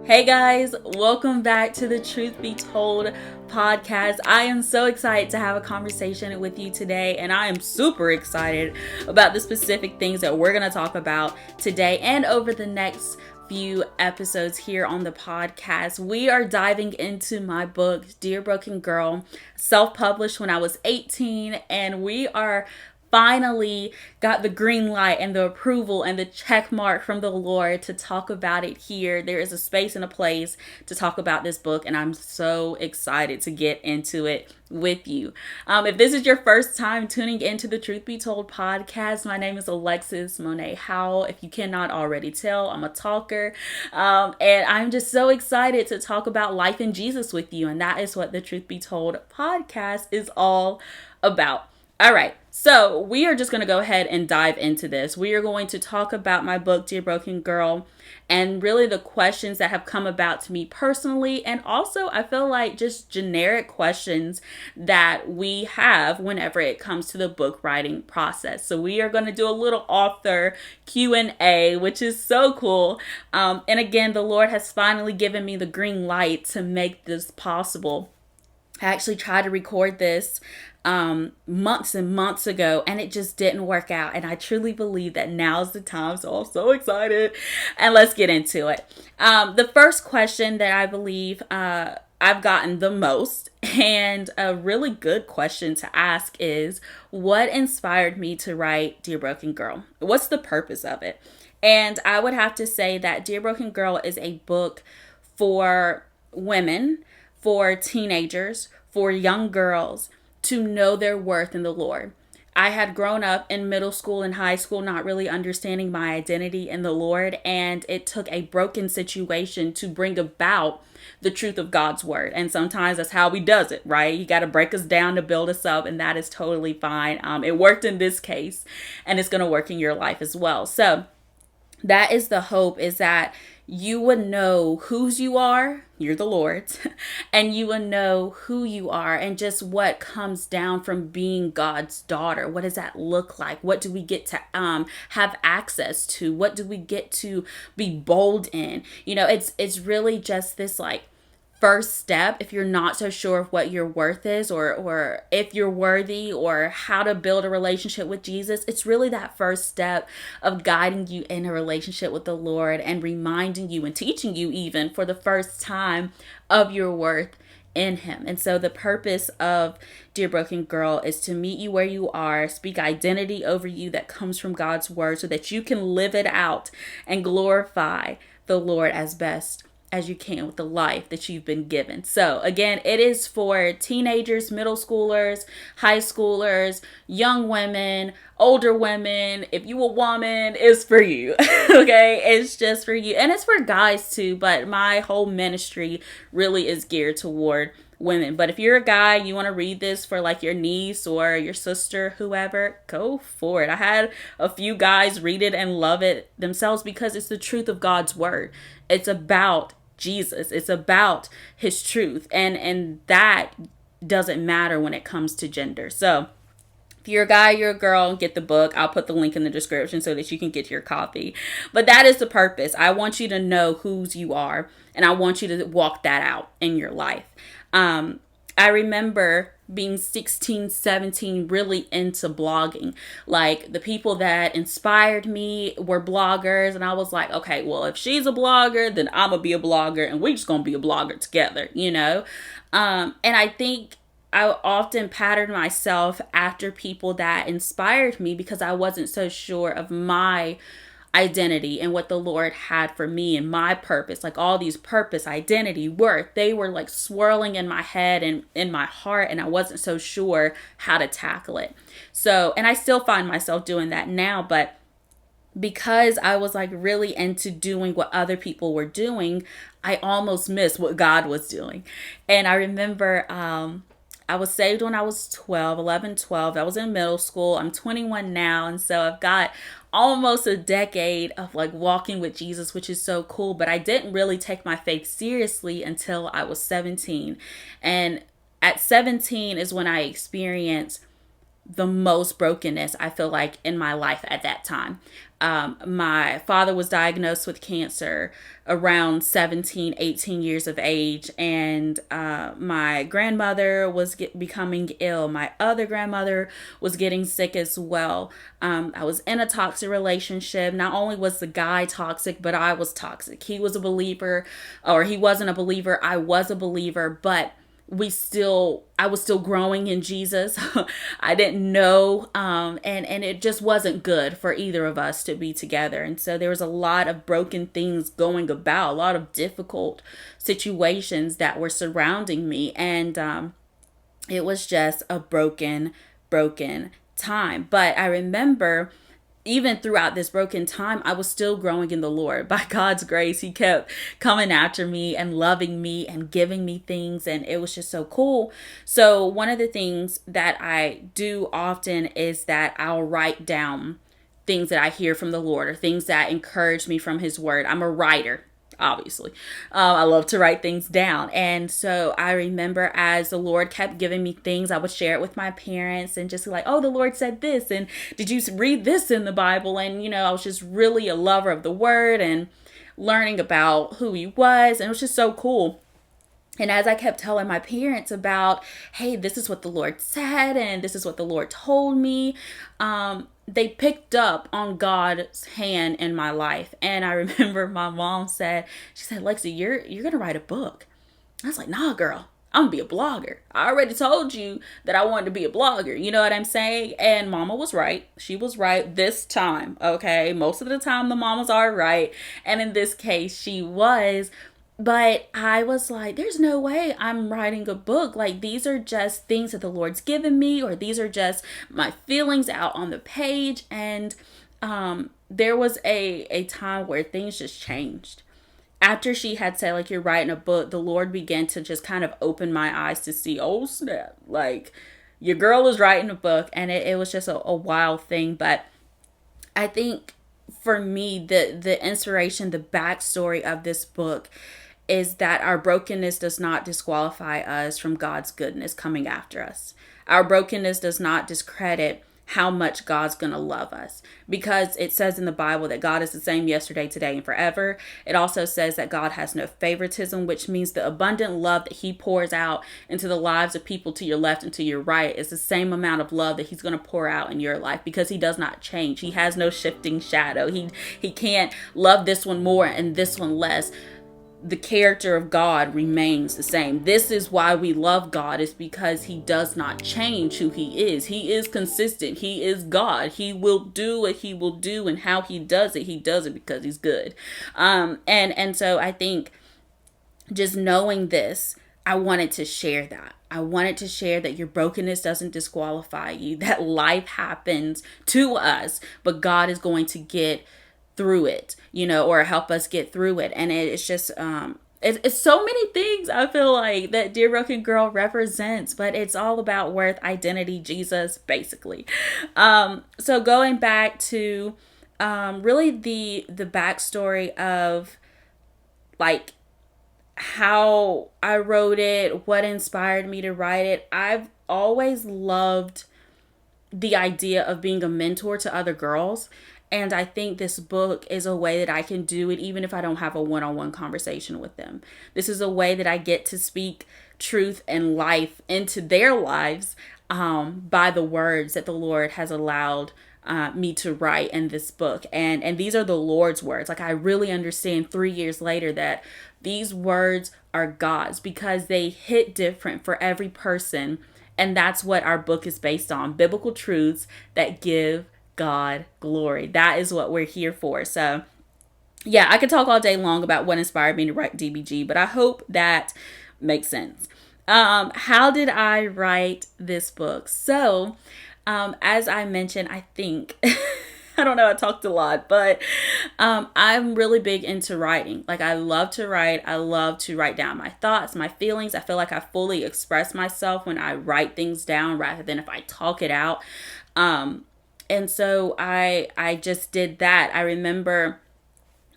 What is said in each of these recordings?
Hey guys, welcome back to the Truth Be Told podcast. I am so excited to have a conversation with you today, and I am super excited about the specific things that we're going to talk about today and over the next few episodes here on the podcast. We are diving into my book, Dear Broken Girl, self-published when I was 18, and we are finally got the green light and the approval and the check mark from the Lord to talk about it here. There is a space and a place to talk about this book, and I'm so excited to get into it with you. If this is your first time tuning into the Truth Be Told podcast, my name is Alexis Howell. If you cannot already tell, I'm a talker, and I'm just so excited to talk about life in Jesus with you, and that is what the Truth Be Told podcast is all about. All right, so we are just going to go ahead and dive into this. We are going to talk about my book, Dear Broken Girl, and really the questions that have come about to me personally, and also I feel like just generic questions that we have whenever it comes to the book writing process. So we are going to do a little author Q&A, which is so cool. And again, the Lord has finally given me the green light to make this possible. I actually tried to record this months and months ago, and it just didn't work out. And I truly believe that now's the time. So I'm so excited. And let's get into it. The first question that I believe I've gotten the most, and a really good question to ask, is what inspired me to write Dear Broken Girl? What's the purpose of it? And I would have to say that Dear Broken Girl is a book for women, for teenagers, for young girls to know their worth in the Lord. I had grown up in middle school and high school not really understanding my identity in the Lord, and it took a broken situation to bring about the truth of God's word. And sometimes that's how he does it, right? You got to break us down to build us up, and that is totally fine. It worked in this case, and it's going to work in your life as well. So that is the hope, is that you would know whose you are, you're the Lord's, and you would know who you are and just what comes down from being God's daughter. What does that look like? What do we get to have access to? What do we get to be bold in? You know, it's really just this like first step if you're not so sure of what your worth is, or if you're worthy, or how to build a relationship with Jesus. It's really that first step of guiding you in a relationship with the Lord and reminding you and teaching you even for the first time of your worth in him. And so the purpose of Dear Broken Girl is to meet you where you are, speak identity over you that comes from God's word so that you can live it out and glorify the Lord as best as you can with the life that you've been given. So again, it is for teenagers, middle schoolers, high schoolers, young women, older women. If you a woman, it's for you. Okay, it's just for you. And it's for guys too, but my whole ministry really is geared toward women. But if you're a guy, you want to read this for like your niece or your sister, whoever, go for it. I had a few guys read it and love it themselves because it's the truth of God's word. It's about Jesus. It's about his truth. And that doesn't matter when it comes to gender. So if you're a guy, you're a girl, get the book. I'll put the link in the description so that you can get your copy. But that is the purpose. I want you to know whose you are, and I want you to walk that out in your life. I remember being 16, 17, really into blogging. Like the people that inspired me were bloggers. And I was like, okay, well, if she's a blogger, then I'm going to be a blogger and we just going to be a blogger together, you know? And I think I often patterned myself after people that inspired me because I wasn't so sure of my identity and what the Lord had for me and my purpose. Like all these purpose, identity, worth, they were like swirling in my head and in my heart, and I wasn't so sure how to tackle it. So, and I still find myself doing that now, but because I was like really into doing what other people were doing, I almost missed what God was doing. And I remember I was saved when I was 11, 12. I was in middle school. I'm 21 now. And so I've got almost a decade of like walking with Jesus, which is so cool. But I didn't really take my faith seriously until I was 17. And at 17 is when I experienced the most brokenness, I feel like, in my life at that time. My father was diagnosed with cancer around 17, 18 years of age. And my grandmother was becoming ill. My other grandmother was getting sick as well. I was in a toxic relationship. Not only was the guy toxic, but I was toxic. He was a believer, or he wasn't a believer. I was a believer, but I was still growing in Jesus. I didn't know, and it just wasn't good for either of us to be together. And so there was a lot of broken things going about, a lot of difficult situations that were surrounding me. And it was just a broken time. But I remember, even throughout this broken time, I was still growing in the Lord. By God's grace, He kept coming after me and loving me and giving me things. And it was just so cool. So one of the things that I do often is that I'll write down things that I hear from the Lord, or things that encourage me from His word. I'm a writer. Obviously, I love to write things down. And so I remember, as the Lord kept giving me things, I would share it with my parents and just like, oh, the Lord said this. And did you read this in the Bible? And, I was just really a lover of the word and learning about who He was. And it was just so cool. And as I kept telling my parents about, hey, this is what the Lord said, and this is what the Lord told me, they picked up on God's hand in my life. And I remember my mom said, Lexi, you're going to write a book. I was like, nah, girl, I'm going to be a blogger. I already told you that I wanted to be a blogger. You know what I'm saying? And mama was right. She was right this time. Okay. Most of the time the mamas are right. And in this case, she was. But I was like, there's no way I'm writing a book. Like, these are just things that the Lord's given me, or these are just my feelings out on the page. And there was a time where things just changed. After she had said, like, you're writing a book, the Lord began to just kind of open my eyes to see, oh, snap, like, your girl is writing a book. And it was just a wild thing. But I think for me, the inspiration, the backstory of this book is that our brokenness does not disqualify us from God's goodness coming after us. Our brokenness does not discredit how much God's going to love us, because it says in the Bible that God is the same yesterday, today, and forever. It also says that God has no favoritism, which means the abundant love that He pours out into the lives of people to your left and to your right is the same amount of love that He's going to pour out in your life, because He does not change. He has no shifting shadow. He can't love this one more and this one less. The character of God remains the same. This is why we love God, is because He does not change who He is. He is consistent. He is God. He will do what He will do, and how He does it because He's good. And so I think just knowing this, I wanted to share that. I wanted to share that your brokenness doesn't disqualify you, that life happens to us, but God is going to get through it, or help us get through it. And it's just, it's so many things I feel like that Dear Broken Girl represents, but it's all about worth, identity, Jesus, basically. So going back to really the backstory of like how I wrote it, what inspired me to write it. I've always loved the idea of being a mentor to other girls. And I think this book is a way that I can do it even if I don't have a one-on-one conversation with them. This is a way that I get to speak truth and life into their lives by the words that the Lord has allowed me to write in this book. And these are the Lord's words. Like, I really understand 3 years later that these words are God's, because they hit different for every person. And that's what our book is based on. Biblical truths that give God glory. That is what we're here for. So yeah, I could talk all day long about what inspired me to write DBG, but I hope that makes sense. How did I write this book? So, as I mentioned, I think, I don't know, I talked a lot, but I'm really big into writing. Like, I love to write. I love to write down my thoughts, my feelings. I feel like I fully express myself when I write things down rather than if I talk it out. And so I just did that. I remember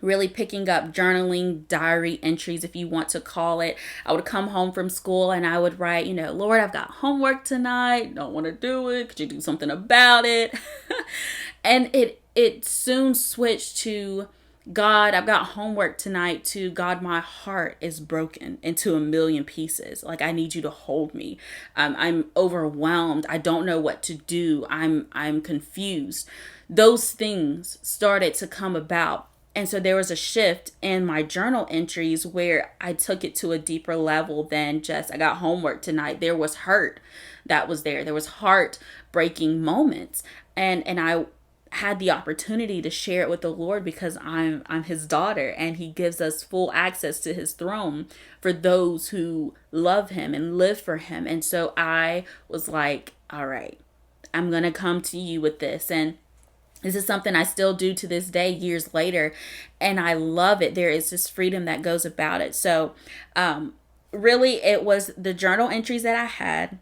really picking up journaling, diary entries, if you want to call it. I would come home from school and I would write, Lord, I've got homework tonight. Don't want to do it. Could you do something about it? And it soon switched to, God, I've got homework tonight, to God, my heart is broken into a million pieces. Like, I need you to hold me. I'm overwhelmed. I don't know what to do. I'm confused. Those things started to come about. And so there was a shift in my journal entries where I took it to a deeper level than just, I got homework tonight. There was hurt that was there. There was heartbreaking moments. And I had the opportunity to share it with the Lord because I'm his daughter, and he gives us full access to his throne for those who love him and live for him. And so I was like, all right, I'm going to come to you with this. And this is something I still do to this day, years later, and I love it. There is this freedom that goes about it. So really, it was the journal entries that I had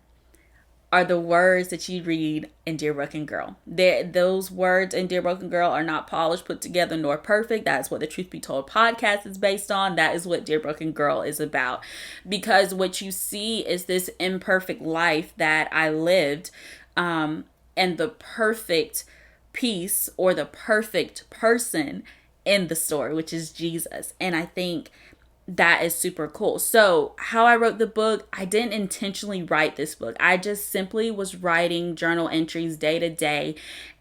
are the words that you read in Dear Broken Girl. Those words in Dear Broken Girl are not polished, put together, nor perfect. That is what the Truth Be Told podcast is based on. That is what Dear Broken Girl is about. Because what you see is this imperfect life that I lived, and the perfect piece or the perfect person in the story, which is Jesus. And I think that is super cool. So how I wrote the book, I didn't intentionally write this book. I just simply was writing journal entries day to day.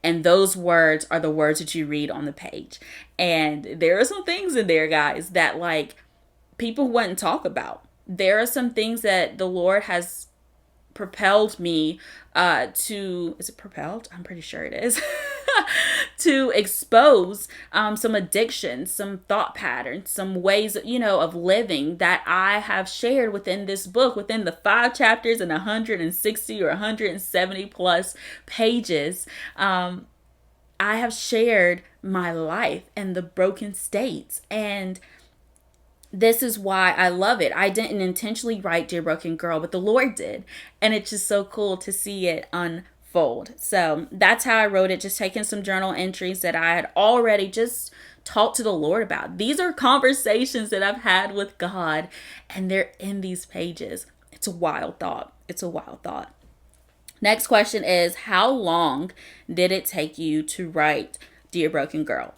And those words are the words that you read on the page. And there are some things in there, guys, that like people wouldn't talk about. There are some things that the Lord has propelled me to, is it propelled? I'm pretty sure it is. To expose some addictions, some thought patterns, some ways, of living that I have shared within this book, within the 5 chapters and 160 or 170 plus pages. I have shared my life and the broken states, and this is why I love it. I didn't intentionally write Dear Broken Girl, but the Lord did. And it's just so cool to see it unfold. So that's how I wrote it, just taking some journal entries that I had already just talked to the Lord about. These are conversations that I've had with God, and they're in these pages. It's a wild thought. It's a wild thought. Next question is, how long did it take you to write Dear Broken Girl?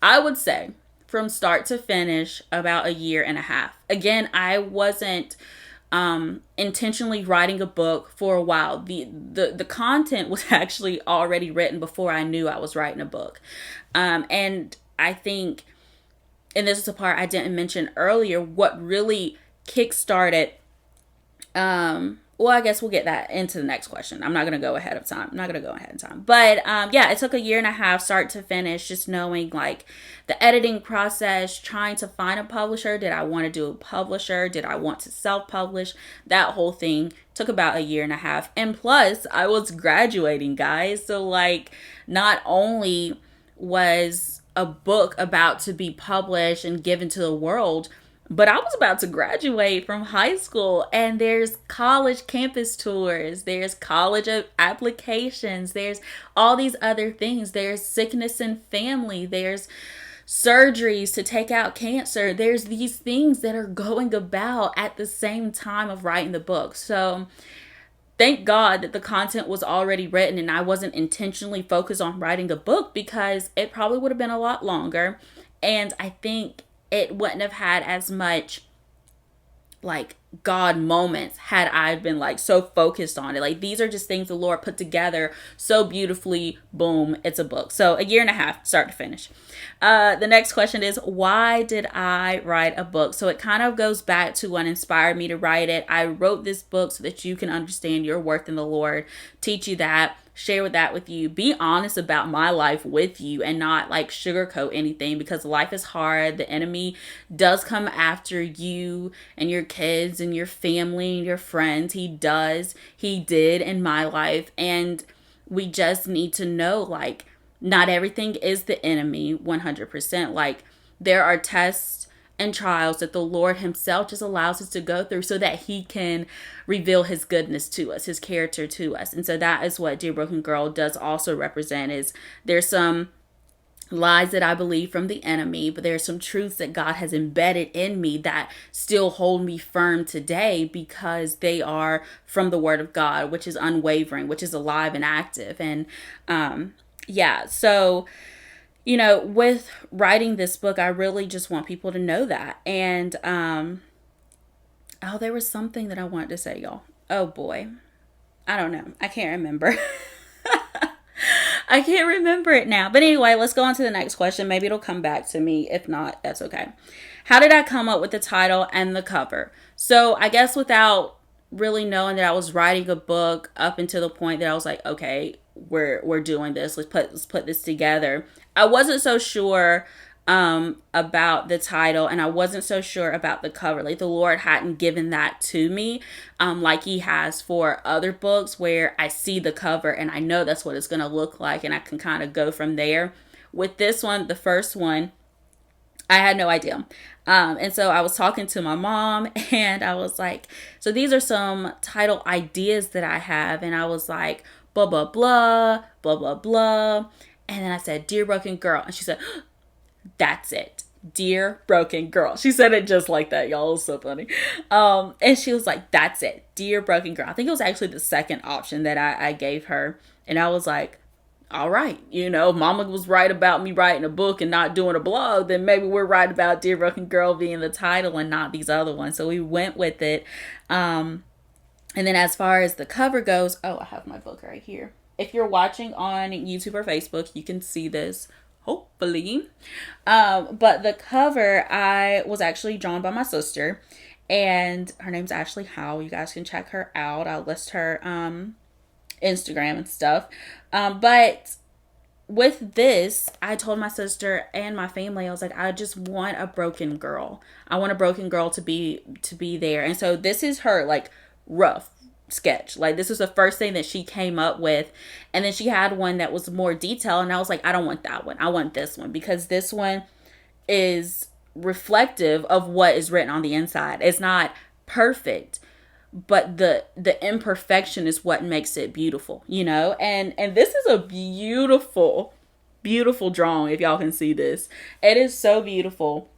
I would say from start to finish, about 1.5 years. Again, I wasn't intentionally writing a book for a while. The content was actually already written before I knew I was writing a book. And I think, and this is the part I didn't mention earlier, what really kickstarted, well, I guess we'll get that into the next question. I'm not going to go ahead of time. But yeah, it took 1.5 years, start to finish, just knowing like the editing process, trying to find a publisher. Did I want to do a publisher? Did I want to self-publish? That whole thing took about 1.5 years. And plus, I was graduating, guys. So like, not only was a book about to be published and given to the world, but I was about to graduate from high school, and there's college campus tours, there's college applications, there's all these other things. There's sickness in family, there's surgeries to take out cancer. There's these things that are going about at the same time of writing the book. So thank God that the content was already written and I wasn't intentionally focused on writing a book, because it probably would have been a lot longer. And I think it wouldn't have had as much like God moments had I been like so focused on it. Like, these are just things the Lord put together so beautifully. Boom, it's a book. So 1.5 years, start to finish. The next question is, why did I write a book? So it kind of goes back to what inspired me to write it. I wrote this book so that you can understand your worth in the Lord, teach you that, share that with you, be honest about my life with you, and not like sugarcoat anything, because life is hard. The enemy does come after you and your kids and your family and your friends. He did in my life. And we just need to know, like, not everything is the enemy 100%. Like, there are tests and trials that the Lord himself just allows us to go through so that he can reveal his goodness to us, his character to us. And so that is what Dear Broken Girl does also represent. Is there's some lies that I believe from the enemy, but there's some truths that God has embedded in me that still hold me firm today because they are from the Word of God, which is unwavering, which is alive and active. And yeah, so with writing this book, I really just want people to know that. And oh, there was something that I wanted to say, y'all. Oh boy, I don't know. I can't remember. I can't remember it now. But anyway, let's go on to the next question. Maybe it'll come back to me. If not, that's okay. How did I come up with the title and the cover? So I guess without really knowing that I was writing a book up until the point that I was like, okay, we're doing this. Let's put this together. I wasn't so sure about the title, and I wasn't so sure about the cover. Like the Lord hadn't given that to me like he has for other books where I see the cover and I know that's what it's going to look like and I can kind of go from there. With this one, the first one, I had no idea. And so I was talking to my mom and I was like, so these are some title ideas that I have. And I was like, blah, blah, blah, blah, blah, blah. And then I said, Dear Broken Girl. And she said, that's it. Dear Broken Girl. She said it just like that, y'all. It was so funny. And she was like, that's it. Dear Broken Girl. I think it was actually the second option that I gave her. And I was like, all right, Mama was right about me writing a book and not doing a blog, then maybe we're right about Dear Broken Girl being the title and not these other ones. So we went with it. And then as far as the cover goes, oh, I have my book right here. If you're watching on YouTube or Facebook, you can see this, hopefully. But the cover, I was actually drawn by my sister, and her name's Ashley Howell. You guys can check her out. I'll list her Instagram and stuff. But with this, I told my sister and my family, I was like, I just want a broken girl. I want a broken girl to be there. And so this is her like rough sketch. Like this was the first thing that she came up with. And then she had one that was more detailed. And I was like, I don't want that one. I want this one because this one is reflective of what is written on the inside. It's not perfect, but the imperfection is what makes it beautiful, and this is a beautiful drawing. If y'all can see this, it is so beautiful.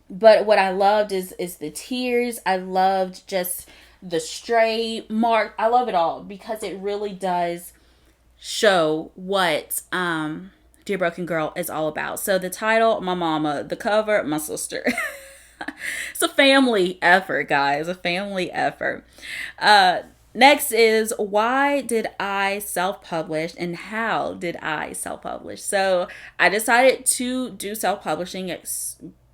But what I loved is the tears. I loved just the stray mark. I love it all because it really does show what Dear Broken Girl is all about. So the title, my mama, the cover, my sister. It's a family effort, guys. A family effort. Next is, why did I self-publish and how did I self-publish? So I decided to do self-publishing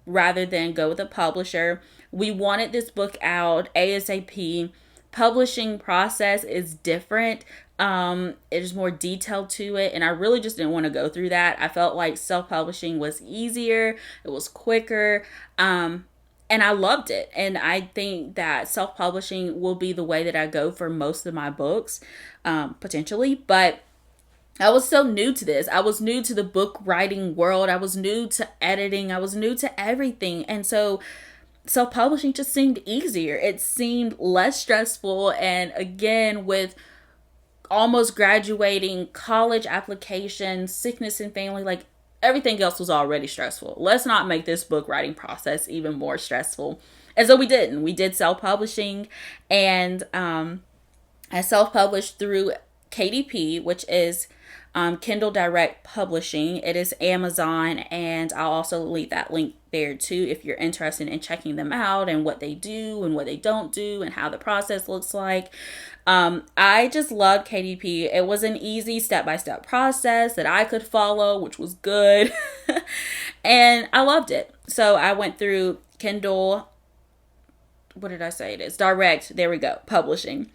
rather than go with a publisher. We wanted this book out ASAP. Publishing process is different. It is more detailed to it, and I really just didn't want to go through that. I felt like self-publishing was easier. It was quicker. And I loved it. And I think that self-publishing will be the way that I go for most of my books, potentially. But I was so new to this. I was new to the book writing world. I was new to editing. I was new to everything. And so self-publishing just seemed easier. It seemed less stressful. And again, with almost graduating, college applications, sickness and family, like everything else was already stressful. Let's not make this book writing process even more stressful. And so we didn't. We did self-publishing, and I self-published through KDP, which is Kindle Direct Publishing. It is Amazon, and I'll also leave that link there too if you're interested in checking them out and what they do and what they don't do and how the process looks like. I just loved KDP. It was an easy step-by-step process that I could follow, which was good. And I loved it. So I went through Kindle, what did I say it is? Direct, there we go, publishing.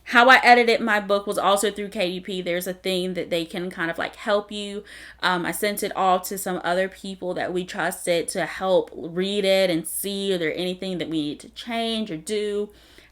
How I edited my book was also through KDP. There's a thing that they can kind of like help you. I sent it off to some other people that we trusted to help read it and see if there anything that we need to change or do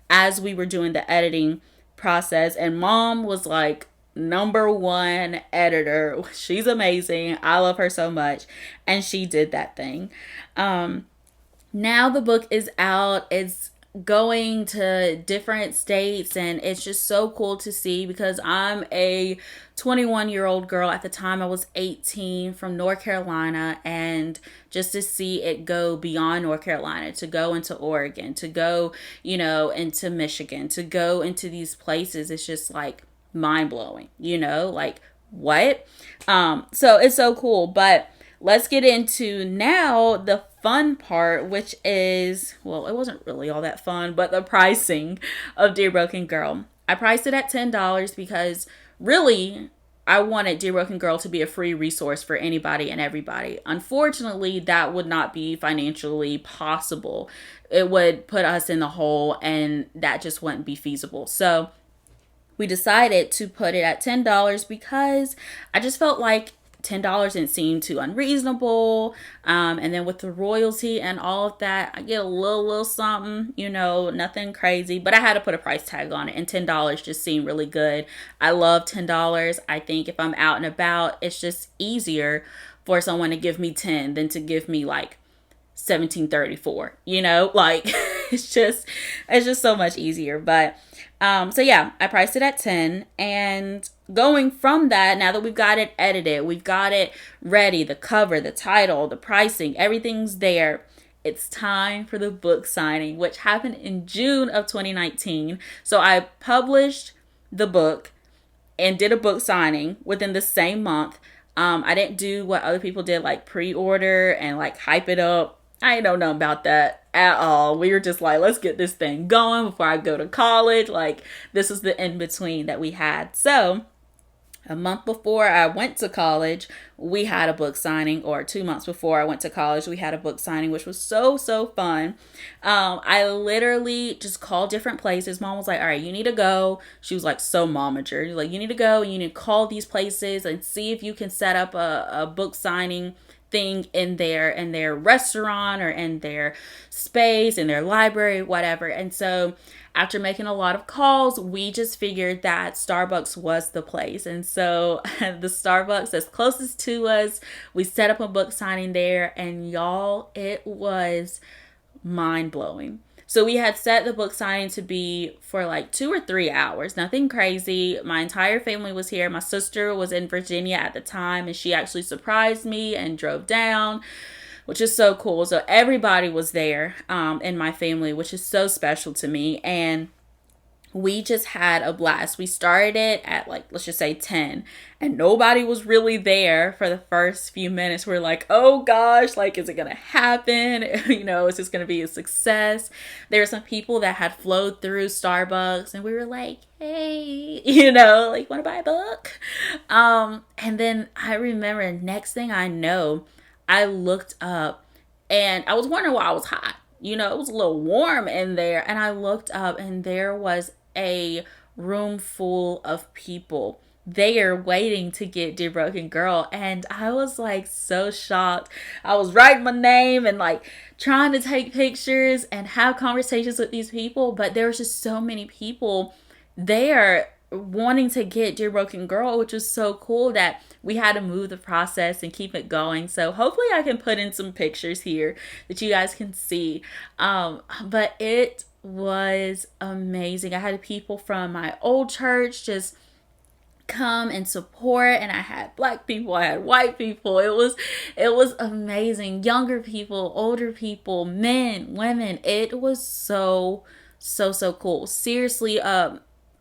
as we were doing the editing process. And Mom was like #1 editor. She's amazing. I love her so much. And she did that thing. Now the book is out. It's going to different states, and it's just so cool to see because I'm a 21-year-old girl. At the time I was 18, from North Carolina, and just to see it go beyond North Carolina, to go into Oregon, to go, into Michigan, to go into these places, it's just like mind blowing, like what? So it's so cool. But let's get into now the fun part, which is, well, it wasn't really all that fun, but the pricing of Dear Broken Girl. I priced it at $10 because really I wanted Dear Broken Girl to be a free resource for anybody and everybody. Unfortunately, that would not be financially possible. It would put us in the hole, and that just wouldn't be feasible. So we decided to put it at $10 because I just felt like $10 didn't seem too unreasonable. And then with the royalty and all of that, I get a little something, nothing crazy, but I had to put a price tag on it, and $10 just seemed really good. I love $10. I think if I'm out and about, it's just easier for someone to give me 10 than to give me like 1734, like it's just so much easier. But so yeah, I priced it at 10, and going from that, now that we've got it edited, we've got it ready, the cover, the title, the pricing, everything's there. It's time for the book signing, which happened in June of 2019. So I published the book and did a book signing within the same month. I didn't do what other people did, like pre-order and like hype it up. I don't know about that at all. We were just like, let's get this thing going before I go to college. Like, this is the in-between that we had. So a month before I went to college, we had a book signing, or 2 months before I went to college, we had a book signing, which was so fun. I literally just called different places. Mom was like, all right, you need to go. She was like, so momager. Like, you need to go and you need to call these places and see if you can set up a book signing thing in their restaurant or in their space, in their library, whatever. And so after making a lot of calls, we just figured that Starbucks was the place. And so the Starbucks that's closest to us, we set up a book signing there, and y'all, it was mind blowing. So we had set the book signing to be for like 2 or 3 hours. Nothing crazy. My entire family was here. My sister was in Virginia at the time, and she actually surprised me and drove down, which is so cool. So everybody was there in my family, which is so special to me. And we just had a blast. We started it at like, let's just say 10, and nobody was really there for the first few minutes. We're like, oh gosh, like, is it going to happen? Is this going to be a success? There were some people that had flowed through Starbucks, and we were like, hey, like, want to buy a book? And then I remember, next thing I know, I looked up, and I was wondering why I was hot. It was a little warm in there. And I looked up, and there was a room full of people there waiting to get Dear Broken Girl. And I was like so shocked. I was writing my name and like trying to take pictures and have conversations with these people. But there was just so many people there wanting to get Dear Broken Girl, which was so cool that we had to move the process and keep it going. So hopefully I can put in some pictures here that you guys can see. But it was amazing. I had people from my old church just come and support, and I had Black people, I had white people. It was amazing. Younger people, older people, men, women. It was so cool. Seriously, a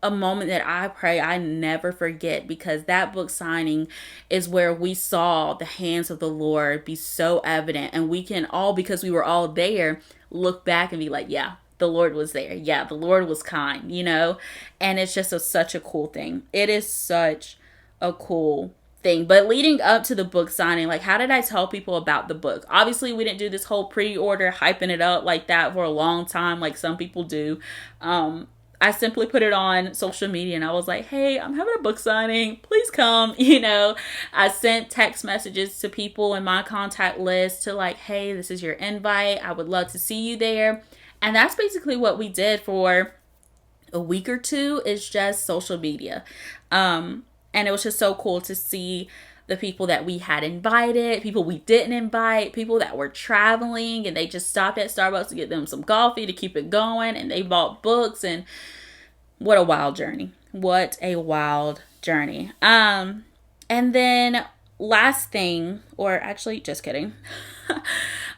moment that I pray I never forget, because that book signing is where we saw the hands of the Lord be so evident, and we can all, because we were all there, look back and be like, yeah, the Lord was there. Yeah, the Lord was kind, and it's just such a cool thing. It is such a cool thing. But leading up to the book signing, like, how did I tell people about the book? Obviously, we didn't do this whole pre-order hyping it up like that for a long time, like some people do. I simply put it on social media, and I was like, hey, I'm having a book signing. Please come. I sent text messages to people in my contact list to like, hey, this is your invite. I would love to see you there. And that's basically what we did for a week or two, is just social media. And it was just so cool to see the people that we had invited, people we didn't invite, people that were traveling and they just stopped at Starbucks to get them some coffee to keep it going, and they bought books. And what a wild journey. What a wild journey. And then last thing, or actually just kidding.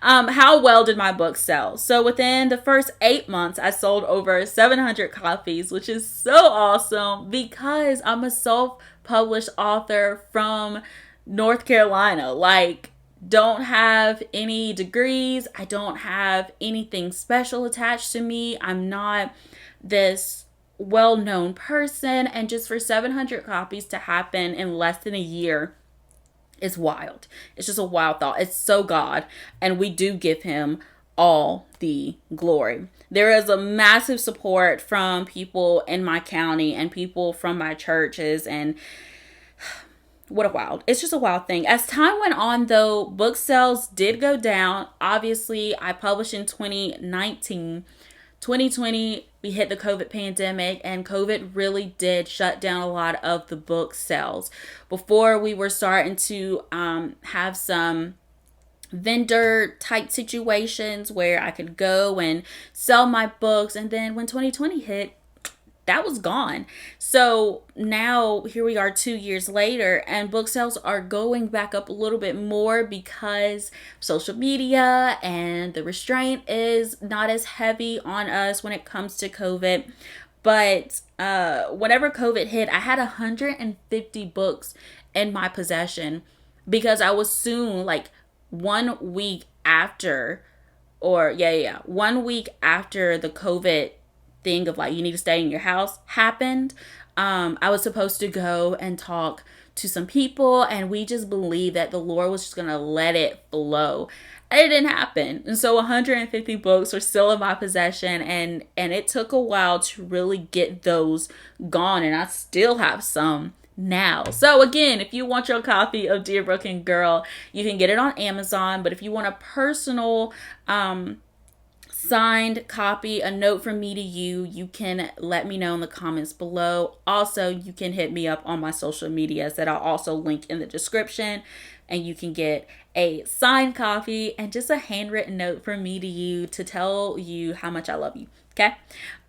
How well did my book sell? So within the first 8 months, I sold over 700 copies, which is so awesome because I'm a self-published author from North Carolina. Like, don't have any degrees. I don't have anything special attached to me. I'm not this well-known person. And just for 700 copies to happen in less than a year, it's wild. It's just a wild thought. It's so God, and we do give him all the glory. There is a massive support from people in my county and people from my churches, and it's just a wild thing. As time went on, though, book sales did go down. Obviously, I published in 2019. 2020, we hit the COVID pandemic, and COVID really did shut down a lot of the book sales. Before, we were starting to have some vendor type situations where I could go and sell my books. And then when 2020 hit, that was gone. So now here we are 2 years later, and book sales are going back up a little bit more because social media and the restraint is not as heavy on us when it comes to COVID. But whenever COVID hit, I had 150 books in my possession because I was soon, like 1 week after, 1 week after the COVID thing of like you need to stay in your house happened, I was supposed to go and talk to some people, and we just believed that the Lord was just gonna let it flow. And it didn't happen. And so 150 books were still in my possession, and it took a while to really get those gone, and I still have some now. So again, if you want your copy of Dear Broken Girl, you can get it on Amazon. But if you want a personal signed copy, a note from me to you, you can let me know in the comments below. Also, you can hit me up on my social medias that I'll also link in the description, and you can get a signed copy and just a handwritten note from me to you to tell you how much I love you. Okay.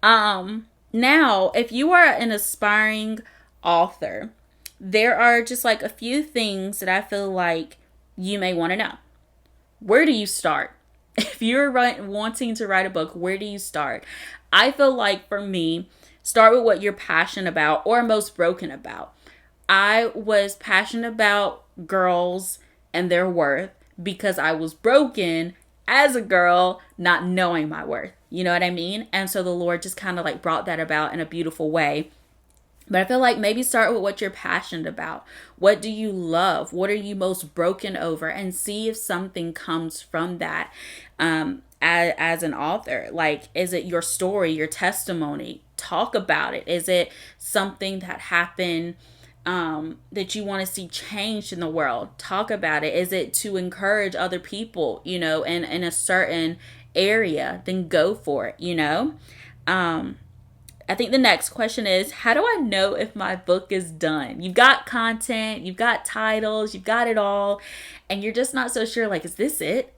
Now, if you are an aspiring author, there are just like a few things that I feel like you may want to know. Where do you start? If you're wanting to write a book, where do you start? I feel like for me, start with what you're passionate about or most broken about. I was passionate about girls and their worth because I was broken as a girl, not knowing my worth. You know what I mean? And so the Lord just kind of like brought that about in a beautiful way. But I feel like maybe start with what you're passionate about. What do you love? What are you most broken over? And see if something comes from that as an author. Like, is it your story, your testimony? Talk about it. Is it something that happened that you want to see changed in the world? Talk about it. Is it to encourage other people, in a certain area? Then go for it, I think the next question is, how do I know if my book is done? You've got content, you've got titles, you've got it all, and you're just not so sure, like, is this it?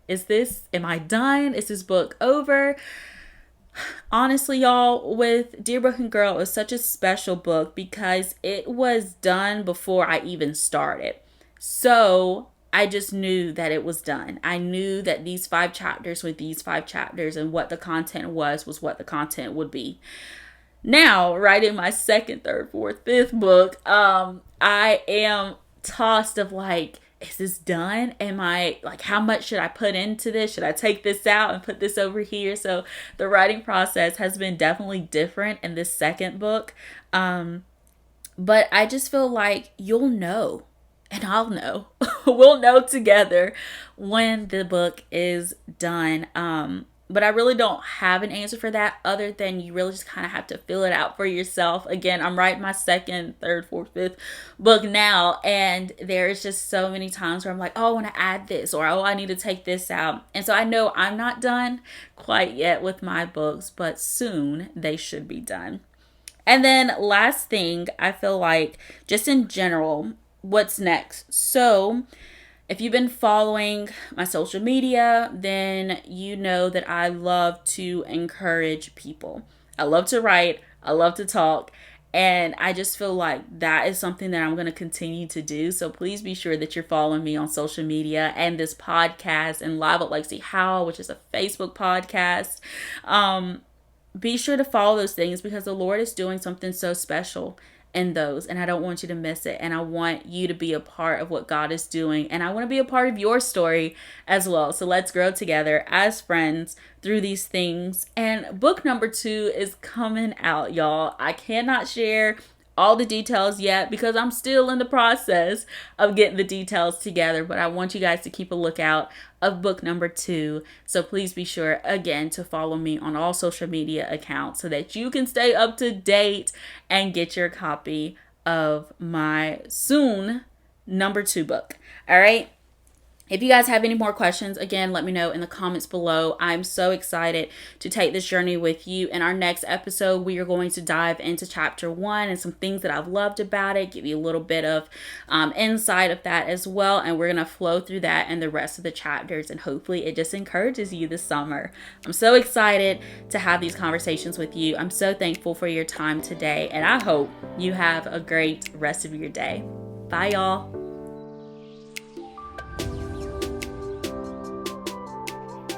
Am I done? Is this book over? Honestly, y'all, with Dear Broken Girl, it was such a special book because it was done before I even started. So I just knew that it was done. I knew that these 5 chapters were these 5 chapters, and what the content was what the content would be. Now, writing my 2nd, 3rd, 4th, 5th book, I am tossed of like, is this done? Am I like, how much should I put into this? Should I take this out and put this over here? So the writing process has been definitely different in this 2nd book. But I just feel like you'll know, and I'll know. We'll know together when the book is done. But I really don't have an answer for that other than you really just kind of have to feel it out for yourself. Again, I'm writing my 2nd, 3rd, 4th, 5th book now. And there's just so many times where I'm like, oh, I want to add this, or oh, I need to take this out. And so I know I'm not done quite yet with my books, but soon they should be done. And then last thing, I feel like just in general, what's next? So if you've been following my social media, then you know that I love to encourage people. I love to write, I love to talk, and I just feel like that is something that I'm going to continue to do. So please be sure that you're following me on social media and this podcast and Live with Alexis Howell, which is a Facebook podcast. Be sure to follow those things because the Lord is doing something so special in those, and I don't want you to miss it. And I want you to be a part of what God is doing, and I want to be a part of your story as well. So let's grow together as friends through these things. And book number 2 is coming out, y'all. I cannot share all the details yet because I'm still in the process of getting the details together, but I want you guys to keep a lookout of book number 2. So please be sure again to follow me on all social media accounts so that you can stay up to date and get your copy of my soon number 2 book. All right. If you guys have any more questions, again, let me know in the comments below. I'm so excited to take this journey with you. In our next episode, we are going to dive into chapter 1 and some things that I've loved about it, give you a little bit of insight of that as well. And we're going to flow through that and the rest of the chapters. And hopefully it just encourages you this summer. I'm so excited to have these conversations with you. I'm so thankful for your time today. And I hope you have a great rest of your day. Bye, y'all.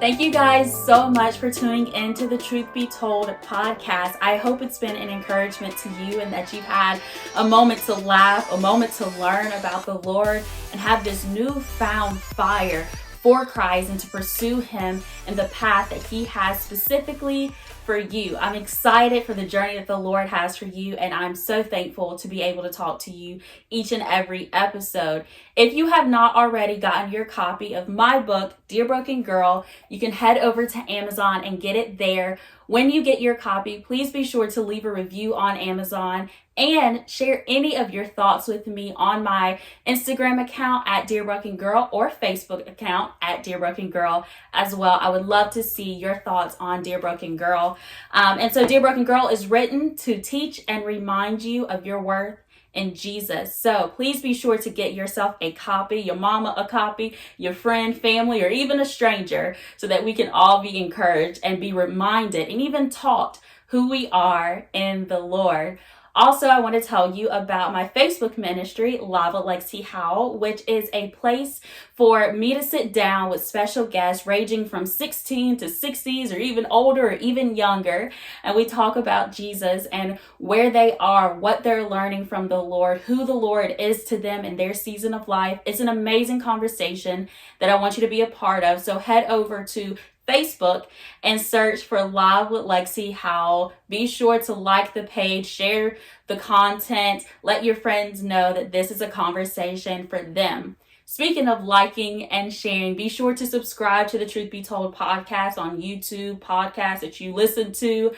Thank you guys so much for tuning in to the Truth Be Told podcast. I hope it's been an encouragement to you and that you've had a moment to laugh, a moment to learn about the Lord, and have this newfound fire for Christ and to pursue Him in the path that He has specifically for you. I'm excited for the journey that the Lord has for you, and I'm so thankful to be able to talk to you each and every episode. If you have not already gotten your copy of my book, Dear Broken Girl, you can head over to Amazon and get it there. When you get your copy, please be sure to leave a review on Amazon and share any of your thoughts with me on my Instagram account at Dear Broken Girl or Facebook account at Dear Broken Girl as well. I would love to see your thoughts on Dear Broken Girl. And so Dear Broken Girl is written to teach and remind you of your worth in Jesus. So please be sure to get yourself a copy, your mama a copy, your friend, family, or even a stranger, so that we can all be encouraged and be reminded and even taught who we are in the Lord. Also, I want to tell you about my Facebook ministry, Live with Alexis Howell, which is a place for me to sit down with special guests ranging from 16 to 60s or even older or even younger. And we talk about Jesus and where they are, what they're learning from the Lord, who the Lord is to them in their season of life. It's an amazing conversation that I want you to be a part of. So head over to Facebook and search for Live with Alexis Howell. Be sure to like the page, share the content, let your friends know that this is a conversation for them. Speaking of liking and sharing, be sure to subscribe to the Truth Be Told podcast on YouTube, podcast that you listen to.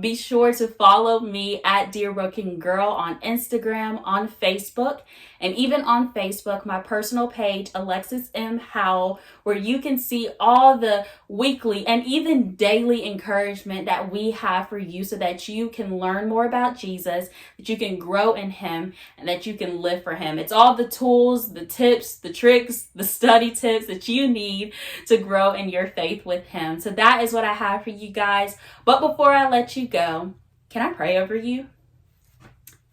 Be sure to follow me at Dear Broken Girl on Instagram, on Facebook, and even on Facebook, my personal page, Alexis M. Howell, where you can see all the weekly and even daily encouragement that we have for you so that you can learn more about Jesus, that you can grow in Him, and that you can live for Him. It's all the tools, the tips, the tricks, the study tips that you need to grow in your faith with Him. So that is what I have for you guys. But before I let you go, can I pray over you?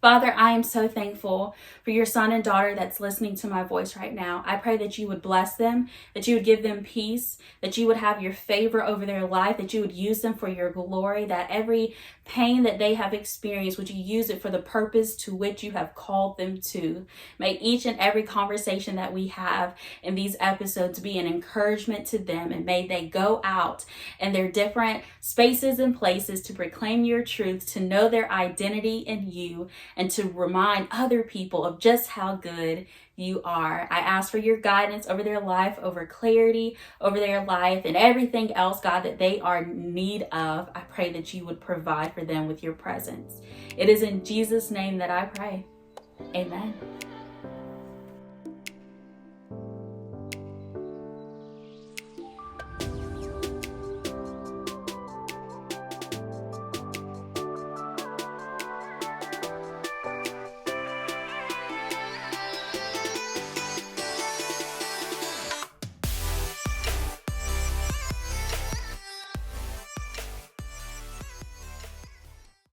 Father, I am so thankful for your son and daughter that's listening to my voice right now. I pray that you would bless them, that you would give them peace, that you would have your favor over their life, that you would use them for your glory, that every pain that they have experienced, would you use it for the purpose to which you have called them to. May each and every conversation that we have in these episodes be an encouragement to them, and may they go out in their different spaces and places to proclaim your truth, to know their identity in you, and to remind other people of just how good you are. I ask for your guidance over their life, over clarity over their life, and everything else, God, that they are in need of. I pray that you would provide for them with your presence. It is in Jesus' name that I pray. Amen.